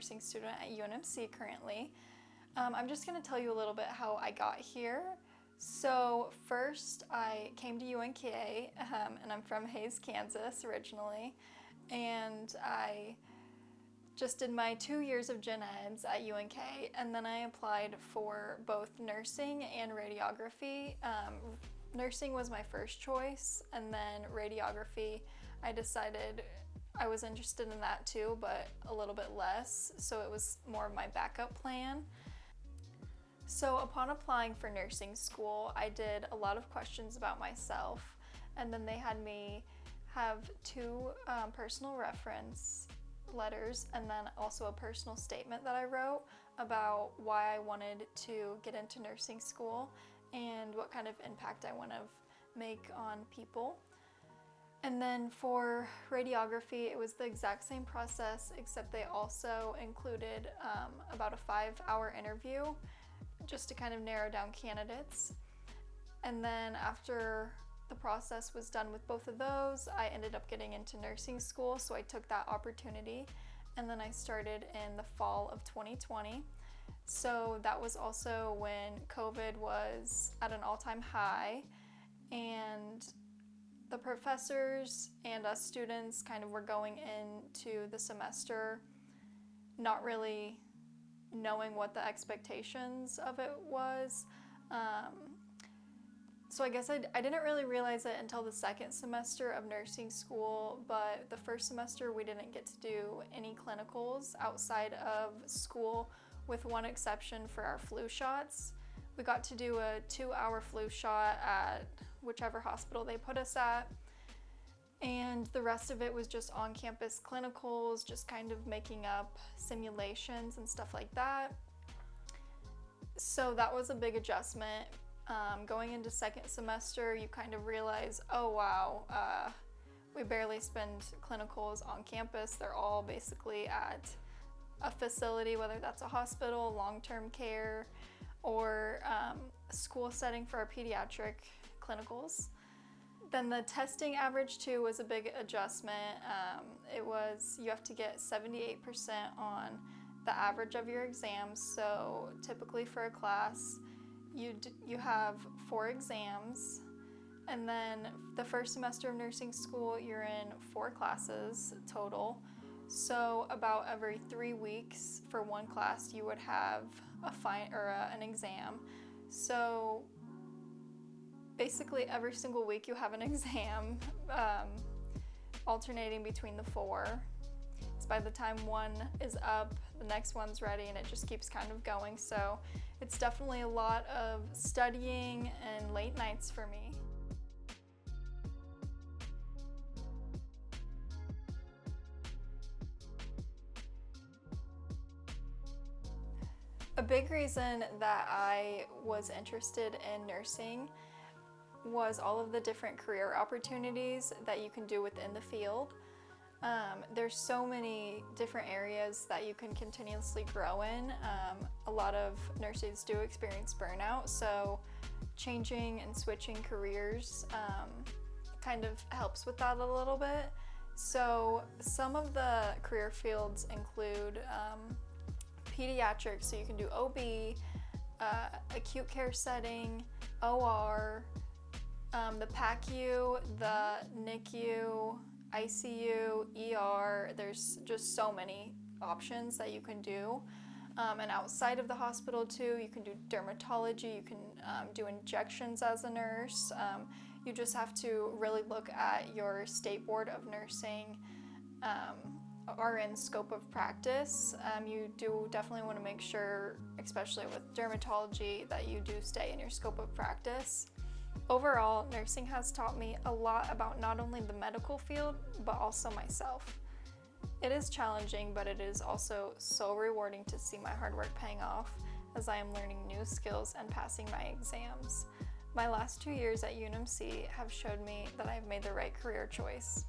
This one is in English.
nursing student at UNMC currently. I'm just going to tell you a little bit how I got here. So first I came to UNK, and I'm from Hays, Kansas originally, and I just did my 2 years of gen eds at UNK, and then I applied for both nursing and radiography. Nursing was my first choice, and then radiography, I decided I was interested in that too, but a little bit less, so it was more of my backup plan. So upon applying for nursing school, I did a lot of questions about myself, and then they had me have 2 personal reference letters and then also a personal statement that I wrote about why I wanted to get into nursing school and what kind of impact I want to make on people. And then for radiography, it was the exact same process, except they also included about a 5-hour interview just to kind of narrow down candidates. And then after the process was done with both of those, I ended up getting into nursing school, so I took that opportunity, and then I started in the fall of 2020. So that was also when COVID was at an all-time high, and the professors and us students kind of were going into the semester not really knowing what the expectations of it was. So I guess I didn't really realize it until the second semester of nursing school, but the first semester we didn't get to do any clinicals outside of school, with one exception for our flu shots. We got to do a 2-hour flu shot at whichever hospital they put us at, and the rest of it was just on-campus clinicals, just kind of making up simulations and stuff like that. So that was a big adjustment. Going into second semester, you kind of realize, oh wow, we barely spend clinicals on campus. They're all basically at a facility, whether that's a hospital, long-term care, or a school setting for our pediatric clinicals. Then the testing average too was a big adjustment. You have to get 78% on the average of your exams. So typically for a class, you have 4 exams, and then the first semester of nursing school, you're in 4 classes total. So about every 3 weeks for one class, you would have an exam. So basically every single week you have an exam, alternating between the 4. So by the time one is up, the next one's ready, and it just keeps kind of going. So it's definitely a lot of studying and late nights for me. A big reason that I was interested in nursing was all of the different career opportunities that you can do within the field. There's so many different areas that you can continuously grow in. A lot of nurses do experience burnout, so changing and switching careers kind of helps with that a little bit. So some of the career fields include pediatrics, so you can do OB, acute care setting, OR, the PACU, the NICU, ICU, ER. There's just so many options that you can do. And outside of the hospital too, you can do dermatology, you can do injections as a nurse. You just have to really look at your state board of nursing RN scope of practice. You do definitely want to make sure, especially with dermatology, that you do stay in your scope of practice. Overall, nursing has taught me a lot about not only the medical field, but also myself. It is challenging, but it is also so rewarding to see my hard work paying off as I am learning new skills and passing my exams. My last 2 years at UNMC have showed me that I've made the right career choice.